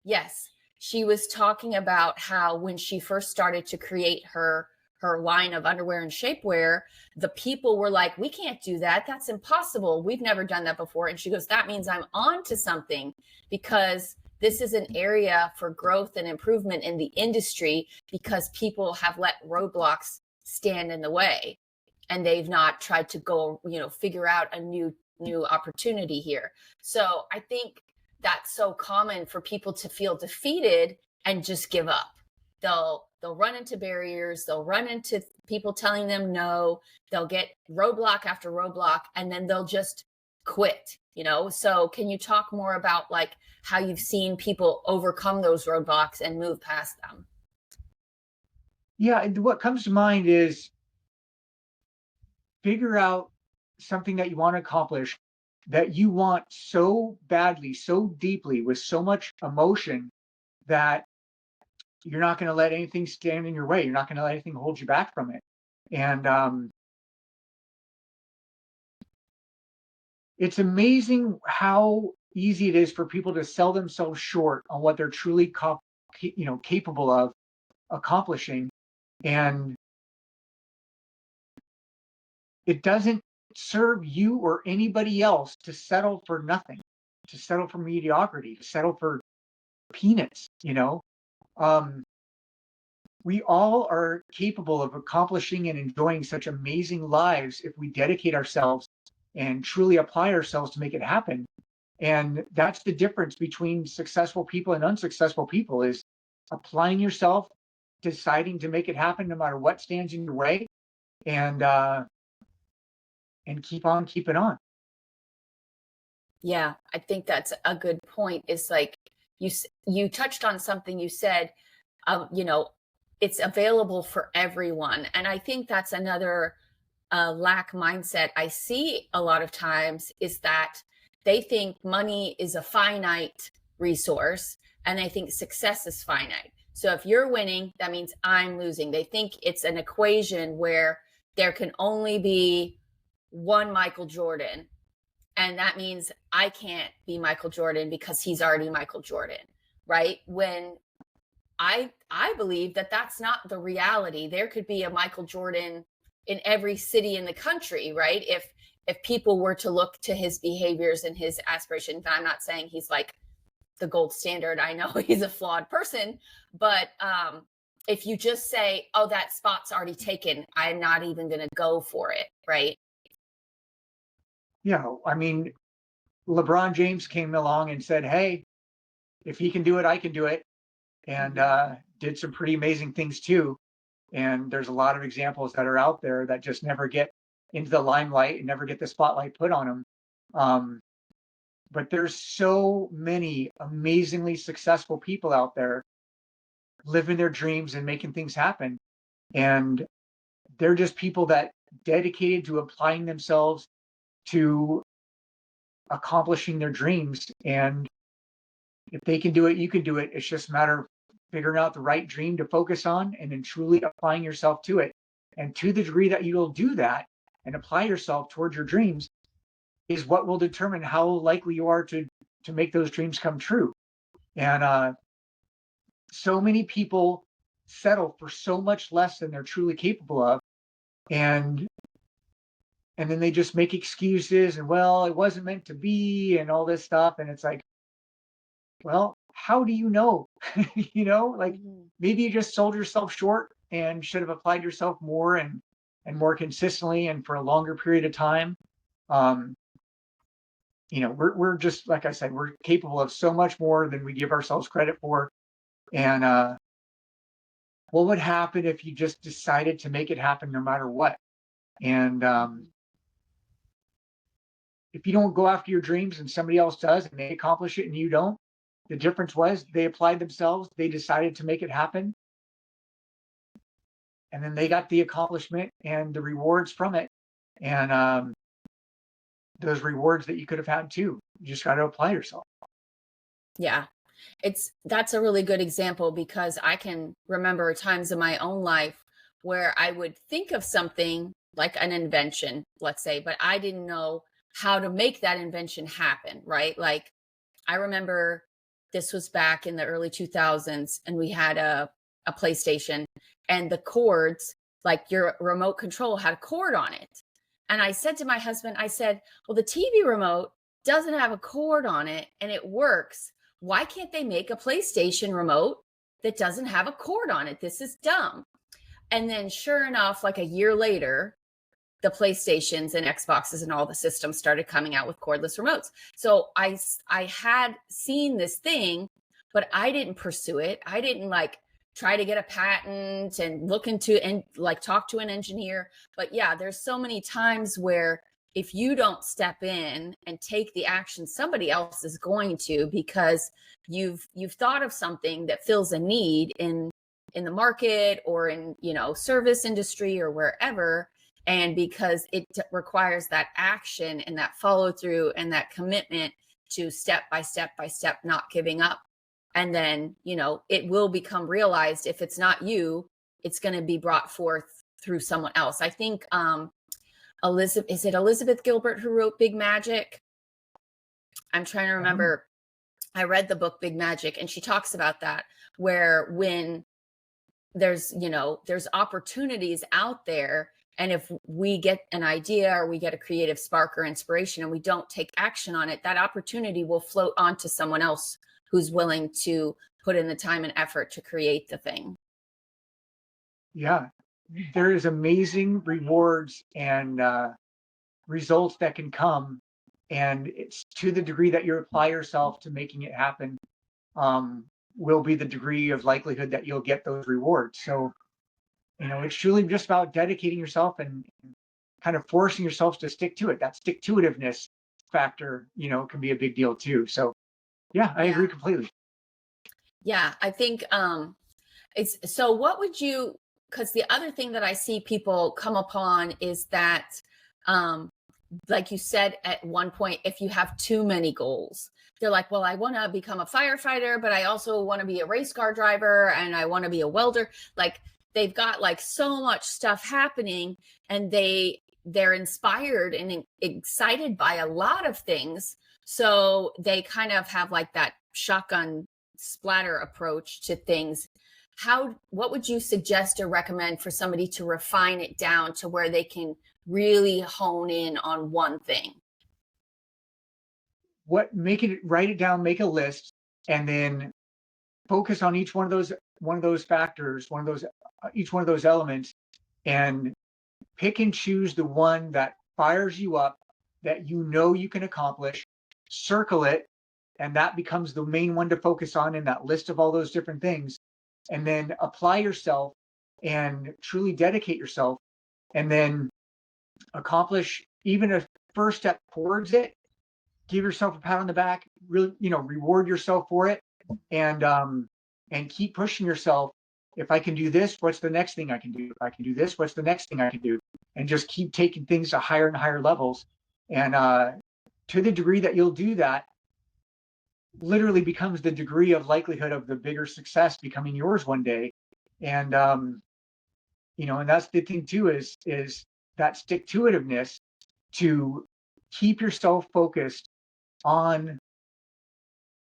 yes, she was talking about how when she first started to create her line of underwear and shapewear, the people were like, we can't do that. That's impossible. We've never done that before. And she goes, that means I'm on to something, because this is an area for growth and improvement in the industry, because people have let roadblocks stand in the way and they've not tried to go, figure out a new opportunity here. So I think that's so common for people to feel defeated and just give up. They'll run into barriers, they'll run into people telling them no, they'll get roadblock after roadblock, and then they'll just quit, you know? So can you talk more about like how you've seen people overcome those roadblocks and move past them? Yeah, and what comes to mind is figure out something that you want to accomplish that you want so badly, so deeply, with so much emotion that you're not going to let anything stand in your way. You're not going to let anything hold you back from it. And it's amazing how easy it is for people to sell themselves short on what they're truly capable of accomplishing. And it doesn't serve you or anybody else to settle for nothing, to settle for mediocrity, to settle for peanuts, you know? We all are capable of accomplishing and enjoying such amazing lives if we dedicate ourselves and truly apply ourselves to make it happen. And that's the difference between successful people and unsuccessful people, is applying yourself, deciding to make it happen no matter what stands in your way, and keep on keeping on. Yeah, I think that's a good point. Is like you touched on something. You said, you know, it's available for everyone, and I think that's another lack mindset I see a lot of times, is that they think money is a finite resource and they think success is finite. So if you're winning, that means I'm losing. They think it's an equation where there can only be one Michael Jordan, and that means I can't be Michael Jordan because he's already Michael Jordan, right? When I believe that that's not the reality. There could be a Michael Jordan in every city in the country, right? If people were to look to his behaviors and his aspirations. I'm not saying he's like the gold standard. I know he's a flawed person, but if you just say, oh, that spot's already taken, I'm not even going to go for it, right? Yeah, I mean, LeBron James came along and said, "Hey, if he can do it, I can do it," and did some pretty amazing things too. And there's a lot of examples that are out there that just never get into the limelight and never get the spotlight put on them. But there's so many amazingly successful people out there living their dreams and making things happen. And they're just people that dedicated to applying themselves to accomplishing their dreams. And if they can do it, you can do it. It's just a matter of figuring out the right dream to focus on and then truly applying yourself to it. And to the degree that you'll do that and apply yourself towards your dreams is what will determine how likely you are to make those dreams come true. And so many people settle for so much less than they're truly capable of. And then they just make excuses and, well, it wasn't meant to be and all this stuff. And it's like, well, how do you know? You know, like maybe you just sold yourself short and should have applied yourself more and more consistently and for a longer period of time. You know, we're just, like I said, we're capable of so much more than we give ourselves credit for. And what would happen if you just decided to make it happen no matter what? And if you don't go after your dreams and somebody else does and they accomplish it and you don't, the difference was they applied themselves, they decided to make it happen, and then they got the accomplishment and the rewards from it. And those rewards that you could have had too. You just got to apply yourself. Yeah. That's a really good example, because I can remember times in my own life where I would think of something like an invention, let's say, but I didn't know how to make that invention happen, right? Like I remember this was back in the early 2000s and we had a PlayStation, and the cords, like your remote control, had a cord on it. And I said to my husband, I said, well, the TV remote doesn't have a cord on it and it works. Why can't they make a PlayStation remote that doesn't have a cord on it? This is dumb. And then sure enough, like a year later, the PlayStations and Xboxes and all the systems started coming out with cordless remotes. So I had seen this thing, but I didn't pursue it. I didn't like try to get a patent and look into and like talk to an engineer. But yeah, there's so many times where if you don't step in and take the action, somebody else is going to, because you've thought of something that fills a need in the market or in, service industry or wherever. And because it requires that action and that follow through and that commitment to step by step by step, not giving up. And then, it will become realized. If it's not you, it's going to be brought forth through someone else. I think, Elizabeth Gilbert who wrote Big Magic? I'm trying to remember. I read the book Big Magic, and she talks about that, where when there's opportunities out there, and if we get an idea or we get a creative spark or inspiration and we don't take action on it, that opportunity will float onto someone else who's willing to put in the time and effort to create the thing. Yeah, there is amazing rewards and results that can come, and it's to the degree that you apply yourself to making it happen, will be the degree of likelihood that you'll get those rewards. So, it's truly just about dedicating yourself and kind of forcing yourself to stick to it. That stick-to-itiveness factor, can be a big deal too. So, yeah, I agree completely. Yeah, I think it's so. What would you? Because the other thing that I see people come upon is that, like you said at one point, if you have too many goals, they're like, well, I want to become a firefighter, but I also want to be a race car driver and I want to be a welder. Like, they've got like so much stuff happening, and they're inspired and excited by a lot of things. So they kind of have like that shotgun splatter approach to things. What would you suggest or recommend for somebody to refine it down to where they can really hone in on one thing? Write it down, make a list, and then focus on each one of those factors, each one of those elements, and pick and choose the one that fires you up, that you can accomplish, circle it, and that becomes the main one to focus on in that list of all those different things. And then apply yourself and truly dedicate yourself, and then accomplish even a first step towards it. Give yourself a pat on the back, really, reward yourself for it, and keep pushing yourself. If I can do this, what's the next thing I can do? If I can do this, what's the next thing I can do? And just keep taking things to higher and higher levels. And to the degree that you'll do that, literally becomes the degree of likelihood of the bigger success becoming yours one day. And and that's the thing too, is that stick-to-itiveness, to keep yourself focused on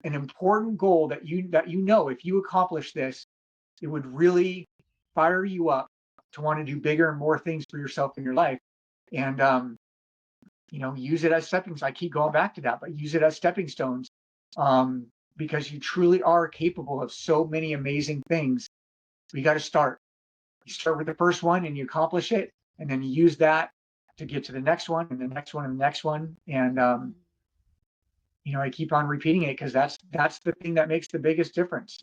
an important goal that if you accomplish this, it would really fire you up to want to do bigger and more things for yourself in your life. And use it as stepping stones. I keep going back to that, but use it as stepping stones, because you truly are capable of so many amazing things. You got to start. You start with the first one and you accomplish it, and then you use that to get to the next one and the next one and the next one. And I keep on repeating it because that's the thing that makes the biggest difference.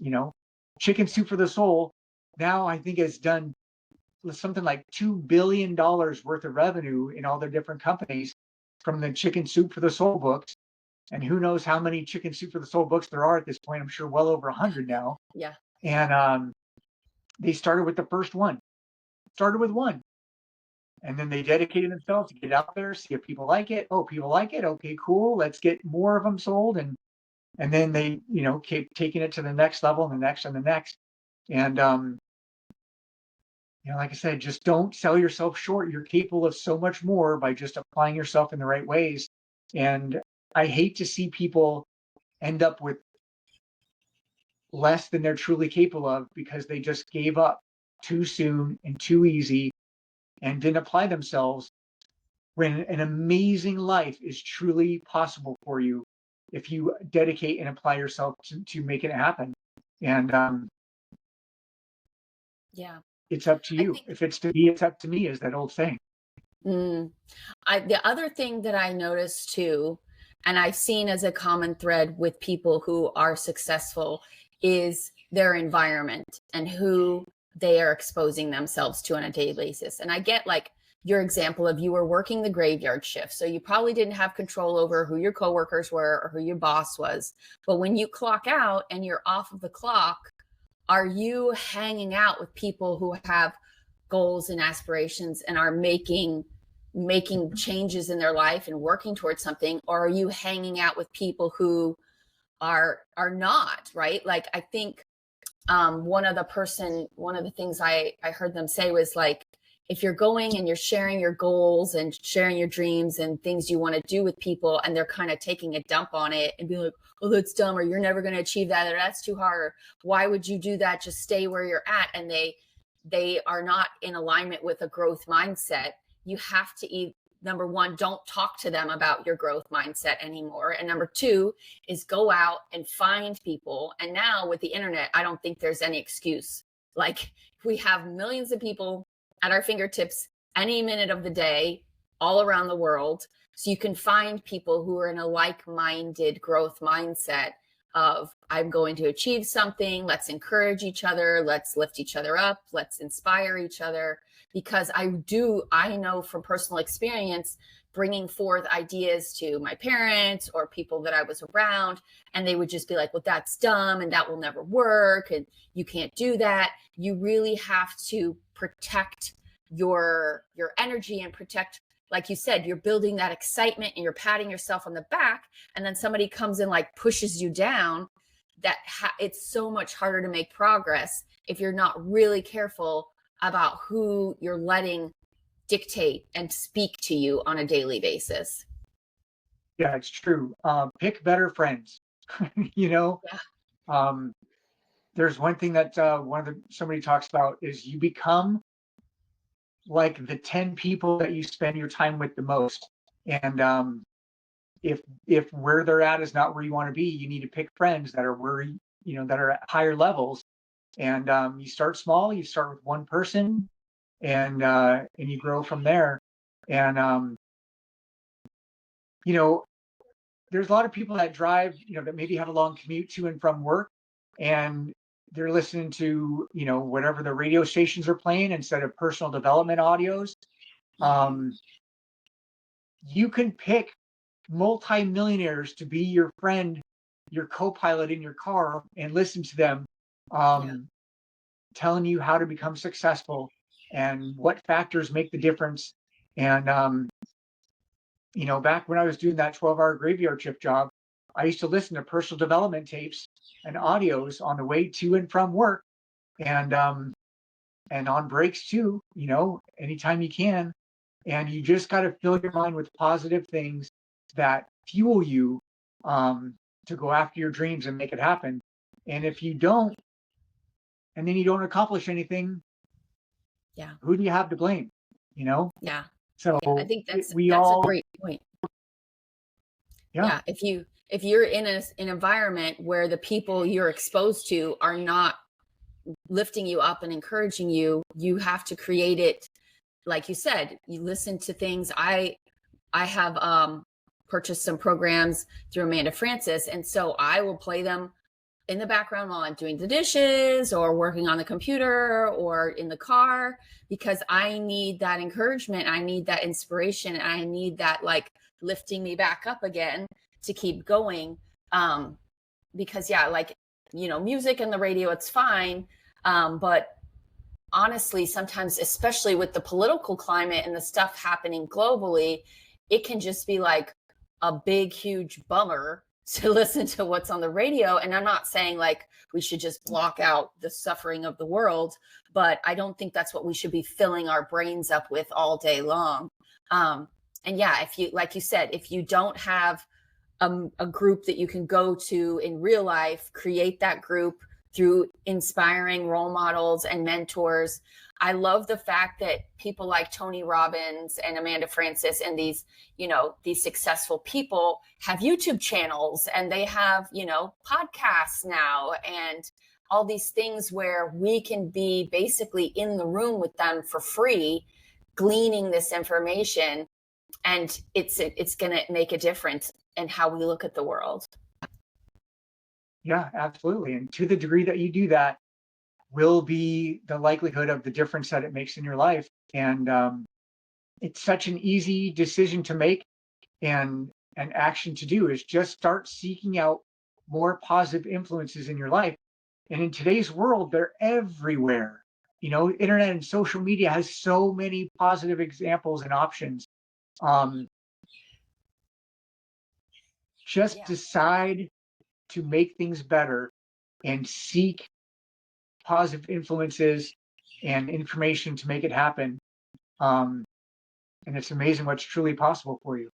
Chicken Soup for the Soul now, I think, has done something like $2 billion worth of revenue in all their different companies from the Chicken Soup for the Soul books. And who knows how many Chicken Soup for the Soul books there are at this point. I'm sure well over 100 now. Yeah. And they started with the first one. Started with one. And then they dedicated themselves to get out there, see if people like it. Oh, people like it. Okay, cool. Let's get more of them sold. And then they, keep taking it to the next level and the next and the next. And, like I said, just don't sell yourself short. You're capable of so much more by just applying yourself in the right ways. And I hate to see people end up with less than they're truly capable of because they just gave up too soon and too easy and didn't apply themselves, when an amazing life is truly possible for you if you dedicate and apply yourself to making it happen. And yeah, it's up to you. If it's to be, it's up to me, is that old saying. The other thing that I noticed too, and I've seen as a common thread with people who are successful, is their environment and who they are exposing themselves to on a daily basis. And I get like your example of you were working the graveyard shift. So you probably didn't have control over who your coworkers were or who your boss was. But when you clock out and you're off of the clock, are you hanging out with people who have goals and aspirations and are making changes in their life and working towards something? Or are you hanging out with people who are not, right? Like, I think one of the things I heard them say was like, if you're going and you're sharing your goals and sharing your dreams and things you want to do with people, and they're kind of taking a dump on it and being like, oh, that's dumb, or you're never going to achieve that, or that's too hard, or why would you do that? Just stay where you're at. And they are not in alignment with a growth mindset. You have to number one, don't talk to them about your growth mindset anymore. And number two is go out and find people. And now with the internet, I don't think there's any excuse. Like, we have millions of people at our fingertips any minute of the day, all around the world. So you can find people who are in a like-minded growth mindset of, I'm going to achieve something. Let's encourage each other. Let's lift each other up. Let's inspire each other. Because I know from personal experience, bringing forth ideas to my parents or people that I was around, and they would just be like, well, that's dumb and that will never work and you can't do that. You really have to protect your energy and protect, like you said, you're building that excitement and you're patting yourself on the back, and then somebody comes and like pushes you down. It's so much harder to make progress if you're not really careful about who you're letting dictate and speak to you on a daily basis. Yeah, it's true. Pick better friends. Yeah. There's one thing that somebody talks about is you become like the 10 people that you spend your time with the most. And if where they're at is not where you want to be, you need to pick friends that are that are at higher levels. And you start small. You start with one person, and you grow from there. And there's a lot of people that drive, that maybe have a long commute to and from work, and they're listening to, whatever the radio stations are playing instead of personal development audios. You can pick multi-millionaires to be your friend, your co-pilot in your car, and listen to them telling you how to become successful and what factors make the difference. And back when I was doing that 12-hour graveyard shift job, I used to listen to personal development tapes and audios on the way to and from work, and on breaks too, anytime you can. And you just got to fill your mind with positive things that fuel you to go after your dreams and make it happen. And if you don't, and then you don't accomplish anything, who do you have to blame? Yeah. So I think that's all a great point. Yeah. If you're in an environment where the people you're exposed to are not lifting you up and encouraging you, you have to create it. Like you said, you listen to things. I have purchased some programs through Amanda Francis, and so I will play them in the background while I'm doing the dishes or working on the computer or in the car, because I need that encouragement. I need that inspiration. And I need that like lifting me back up again to keep going. Because music and the radio, it's fine. But honestly, sometimes, especially with the political climate and the stuff happening globally, it can just be like a big, huge bummer to listen to what's on the radio. And I'm not saying like we should just block out the suffering of the world, but I don't think that's what we should be filling our brains up with all day long. And if you, like you said, if you don't have a group that you can go to in real life, create that group through inspiring role models and mentors. I love the fact that people like Tony Robbins and Amanda Francis and these successful people have YouTube channels, and they have, podcasts now and all these things where we can be basically in the room with them for free, gleaning this information. And it's going to make a difference in how we look at the world. Yeah, absolutely. And to the degree that you do that will be the likelihood of the difference that it makes in your life. And it's such an easy decision to make and an action to do is just start seeking out more positive influences in your life. And in today's world, they're everywhere. Internet and social media has so many positive examples and options. Just Yeah. decide to make things better and seek positive influences and information to make it happen. And it's amazing what's truly possible for you.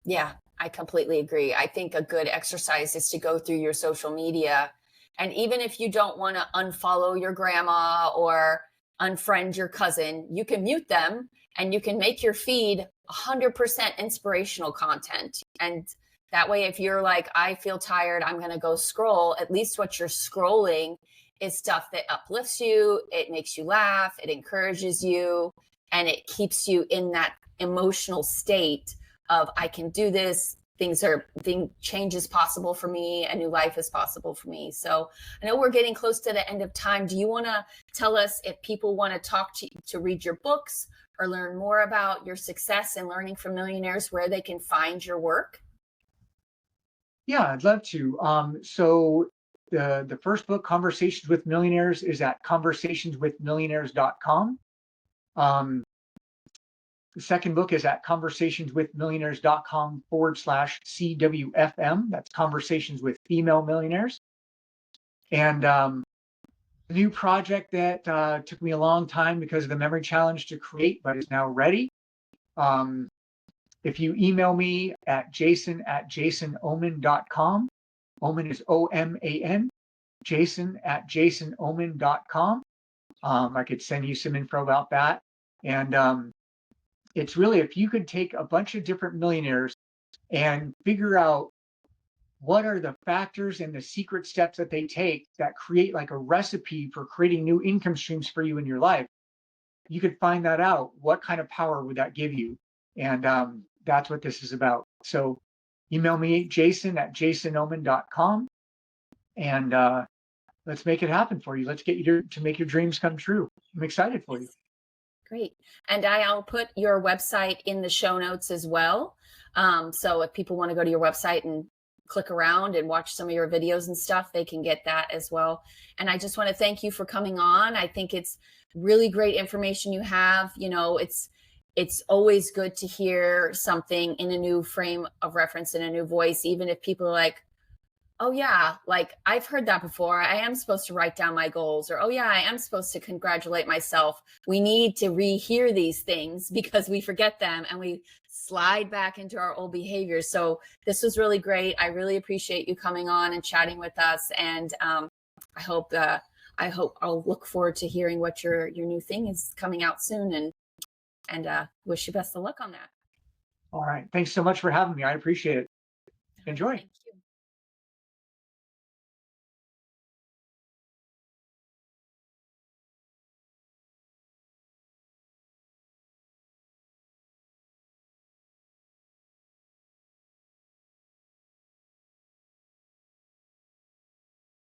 Yeah, I completely agree. I think a good exercise is to go through your social media. And even if you don't want to unfollow your grandma or unfriend your cousin, you can mute them and you can make your feed 100% inspirational content. And that way, if you're like, I feel tired, I'm going to go scroll, at least what you're scrolling is stuff that uplifts you, it makes you laugh, it encourages you, and it keeps you in that emotional state of I can do this. Change is possible for me. A new life is possible for me. So I know we're getting close to the end of time. Do you want to tell us if people want to talk to you, to read your books or learn more about your success and learning from millionaires, where they can find your work? Yeah, I'd love to. So the first book, Conversations with Millionaires, is at conversationswithmillionaires.com. The second book is at conversationswithmillionaires.com/CWFM. That's Conversations with Female Millionaires. And a new project that took me a long time because of the memory challenge to create, but is now ready. If you email me at jason@jasonoman.com, Oman is OMAN, jason@jasonoman.com. I could send you some info about that. And it's really, if you could take a bunch of different millionaires and figure out what are the factors and the secret steps that they take that create like a recipe for creating new income streams for you in your life, you could find that out. What kind of power would that give you? And that's what this is about. So email me, jason@jasonoman.com, and let's make it happen for you. Let's get you to make your dreams come true. I'm excited for you. Great. And I'll put your website in the show notes as well. So if people want to go to your website and click around and watch some of your videos and stuff, they can get that as well. And I just want to thank you for coming on. I think it's really great information you have. It's always good to hear something in a new frame of reference, in a new voice, even if people are like, oh yeah, like I've heard that before. I am supposed to write down my goals, or, oh yeah, I am supposed to congratulate myself. We need to rehear these things because we forget them and we slide back into our old behaviors. So this was really great. I really appreciate you coming on and chatting with us. And I hope I'll look forward to hearing what your new thing is coming out soon, and wish you best of luck on that. All right. Thanks so much for having me. I appreciate it. Enjoy.